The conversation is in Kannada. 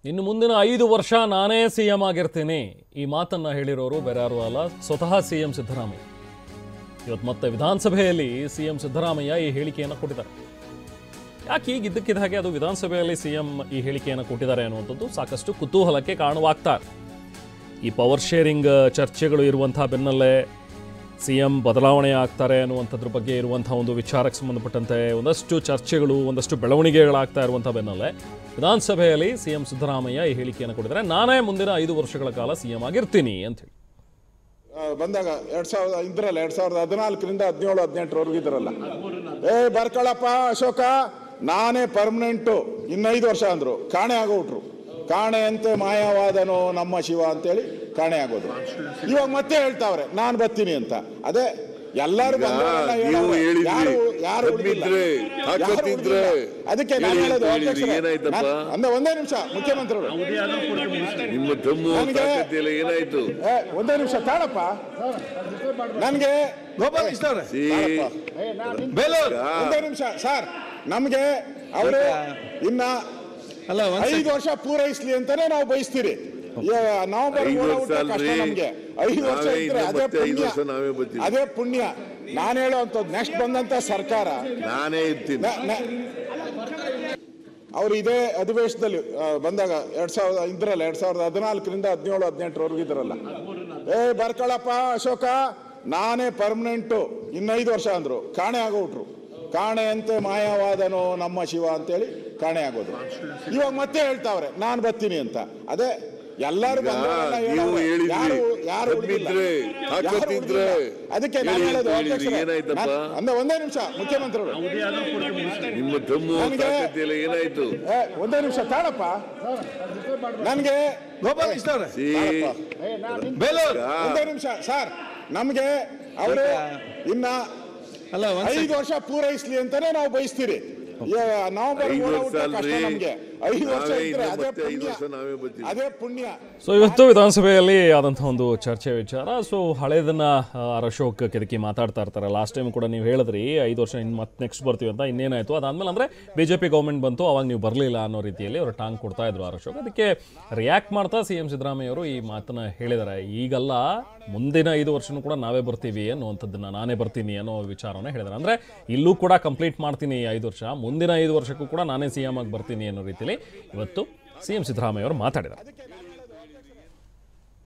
ಇನ್ನು ಮುಂದಿನ 5 ವರ್ಷ ನಾನೇ ಸಿಎಂ ಆಗಿರ್ತೀನಿ ಈ ಮಾತನ್ನ ಹೇಳಿರೋರು ಬೇರೆ ಯಾರು ಅಲ್ಲ, ಸ್ವತಃ ಸಿಎಂ ಸಿದ್ದರಾಮಯ್ಯ. ಇವತ್ತು ಮತ್ತೆ ವಿಧಾನಸಭೆಯಲ್ಲಿ ಸಿಎಂ ಸಿದ್ದರಾಮಯ್ಯ ಈ ಹೇಳಿಕೆಯನ್ನು ಕೊಟ್ಟಿದ್ದಾರೆ. ಯಾಕೆ ಈಗ ಇದ್ದಕ್ಕಿದ್ದ ಹಾಗೆ ಅದು ವಿಧಾನಸಭೆಯಲ್ಲಿ ಸಿಎಂ ಈ ಹೇಳಿಕೆಯನ್ನು ಕೊಟ್ಟಿದ್ದಾರೆ ಅನ್ನುವಂಥದ್ದು ಸಾಕಷ್ಟು ಕುತೂಹಲಕ್ಕೆ ಕಾರಣವಾಗ್ತಾ ಇದೆ. ಈ ಪವರ್ ಶೇರಿಂಗ್ ಚರ್ಚೆಗಳು ಇರುವಂತಹ ಬೆನ್ನಲ್ಲೇ ಸಿಎಂ ಬದಲಾವಣೆ ಆಗ್ತಾರೆ ಅನ್ನುವಂಥದ್ರ ಬಗ್ಗೆ ಇರುವಂಥ ಒಂದು ವಿಚಾರಕ್ಕೆ ಸಂಬಂಧಪಟ್ಟಂತೆ ಒಂದಷ್ಟು ಚರ್ಚೆಗಳು, ಒಂದಷ್ಟು ಬೆಳವಣಿಗೆಗಳಾಗ್ತಾ ಇರುವಂಥ ಬೆನ್ನಲ್ಲೇ ವಿಧಾನಸಭೆಯಲ್ಲಿ ಸಿಎಂ ಸಿದ್ದರಾಮಯ್ಯ ಈ ಹೇಳಿಕೆಯನ್ನು ಕೊಟ್ಟಿದ್ದಾರೆ. ನಾನೇ ಮುಂದಿನ 5 ವರ್ಷಗಳ ಕಾಲ ಸಿಎಂ ಆಗಿರ್ತೀನಿ ಅಂತ ಹೇಳಿ ಬಂದಾಗ 2014ರಿಂದ 17-18 ಇದ್ರಲ್ಲ, ಬರ್ಕೊಳಪ್ಪ ಅಶೋಕ, ನಾನೇ ಪರ್ಮನೆಂಟು, ಇನ್ನು 5 ವರ್ಷ ಅಂದ್ರು. ಕಾಣೆ ಆಗೋಟ್ರು. ಕಾಣೆ ಅಂತೆ ಮಾಯವಾದನೋ ನಮ್ಮ ಶಿವ ಅಂತೇಳಿ ಕಾಣೆ ಆಗೋದು. ಇವಾಗ ಮತ್ತೆ ಹೇಳ್ತಾವ್ರೆ ನಾನು ಬರ್ತೀನಿ ಅಂತ. ಅದೇ ಎಲ್ಲರೂ ಅದಕ್ಕೆ ನಾನು ಹೇಳೋದು ಅಂದ್ರೆ ಒಂದೇ ನಿಮಿಷ ಮುಖ್ಯಮಂತ್ರಿಗಳು ಒಂದೇ ನಿಮಿಷ ತಾಳಪ್ಪ. ನನಗೆ ಒಂದೇ ನಿಮಿಷ ಸರ್, ನಮ್ಗೆ ಅವರು ಇನ್ನ 5 ವರ್ಷ ಪೂರೈಸ್ಲಿ ಅಂತಾನೆ ನಾವು ಬಯಸ್ತೀರಿ. ನವೆಂಬರ್ ಕಷ್ಟ ನಮ್ಗೆ 5 ವರ್ಷ ಇದ್ರೆ ಅದೇ ಪುಣ್ಯ. ನಾನು ಹೇಳೋಂಥದ್ದು ನೆಕ್ಸ್ಟ್ ಬಂದಂತ ಸರ್ಕಾರ ನಾನೇ ಇರ್ತೀನಿ. ಅವ್ರು ಇದೇ ಅಧಿವೇಶನದಲ್ಲಿ ಬಂದಾಗ 2014ರಿಂದ 17-18 ಇದ್ರಲ್ಲ, ಬರ್ಕೊಳಪ್ಪ ಅಶೋಕ, ನಾನೇ ಪರ್ಮನೆಂಟು, ಇನ್ನು 5 ವರ್ಷ ಅಂದ್ರು. ಕಾಣೆ ಆಗೋಟ್ರು. ಕಾಣೆ ಅಂತೆ ಮಾಯವಾದನೋ ನಮ್ಮ ಶಿವ ಅಂತೇಳಿ ಕಾಣೆ ಆಗೋದು. ಇವಾಗ ಮತ್ತೆ ಹೇಳ್ತಾವ್ರೆ ನಾನು ಬರ್ತೀನಿ ಅಂತ. ಅದೇ ಎಲ್ಲರೂ ಅದಕ್ಕೆ ನಾನು ಹೇಳೋದು ಅಂದ್ರೆ ಒಂದೇ ನಿಮಿಷ ಮುಖ್ಯಮಂತ್ರಿಗಳು ಒಂದೇ ನಿಮಿಷ ತಾಳಪ್ಪ. ನನಗೆ ಒಂದೇ ನಿಮಿಷ ಸರ್, ನಮ್ಗೆ ಅವರು ಇನ್ನ 5 ವರ್ಷ ಪೂರೈಸ್ಲಿ ಅಂತಾನೆ ನಾವು ಬಯಸ್ತೀರಿ. ನವೆಂಬರ್ ಕಷ್ಟ ನಮ್ಗೆ 5 ವರ್ಷ ಇದ್ರೆ ಅದೇ ಪುಣ್ಯ. ಸೊ ಇವತ್ತು ವಿಧಾನಸಭೆಯಲ್ಲಿ ಆದಂತಹ ಒಂದು ಚರ್ಚೆ ವಿಚಾರ. ಸೊ ಹಳೇದನ್ನ ಅಶೋಕ್ ಕೆದಕಿ ಮಾತಾಡ್ತಾ ಇರ್ತಾರೆ. ಲಾಸ್ಟ್ ಟೈಮ್ ಕೂಡ ನೀವು ಹೇಳಿದ್ರಿ 5 ವರ್ಷ ಇನ್ನು ಮತ್ತೆ ನೆಕ್ಸ್ಟ್ ಬರ್ತೀವಿ ಅಂತ. ಇನ್ನೇನಾಯ್ತು ಅದಾದ್ಮೇಲೆ ಅಂದ್ರೆ ಬಿಜೆಪಿ ಗೌರ್ಮೆಂಟ್ ಬಂತು, ಅವಾಗ ನೀವು ಬರಲಿಲ್ಲ ಅನ್ನೋ ರೀತಿಯಲ್ಲಿ ಅವರು ಟಾಂಗ್ ಕೊಡ್ತಾ ಇದ್ರು ಅಶೋಕ್. ಅದಕ್ಕೆ ರಿಯಾಕ್ಟ್ ಮಾಡ್ತಾ ಸಿಎಂ ಸಿದ್ದರಾಮಯ್ಯ ಅವರು ಈ ಮಾತನ್ನ ಹೇಳಿದ್ದಾರೆ. ಈಗಲ್ಲ, ಮುಂದಿನ 5 ವರ್ಷನೂ ಕೂಡ ನಾವೇ ಬರ್ತೀವಿ ಅನ್ನುವಂಥದ್ದನ್ನ, ನಾನೇ ಬರ್ತೀನಿ ಅನ್ನೋ ವಿಚಾರವನ್ನ ಹೇಳಿದ್ದಾರೆ. ಅಂದ್ರೆ ಇಲ್ಲೂ ಕೂಡ ಕಂಪ್ಲೀಟ್ ಮಾಡ್ತೀನಿ 5 ವರ್ಷ, ಮುಂದಿನ 5 ವರ್ಷಕ್ಕೂ ಕೂಡ ನಾನೇ ಸಿಎಂ ಆಗಿ ಬರ್ತೀನಿ ಅನ್ನೋ ರೀತಿಯಲ್ಲಿ ಇವತ್ತು ಸಿಎಂ ಸಿದ್ದರಾಮಯ್ಯ ಅವರು ಮಾತಾಡಿದ್ದಾರೆ.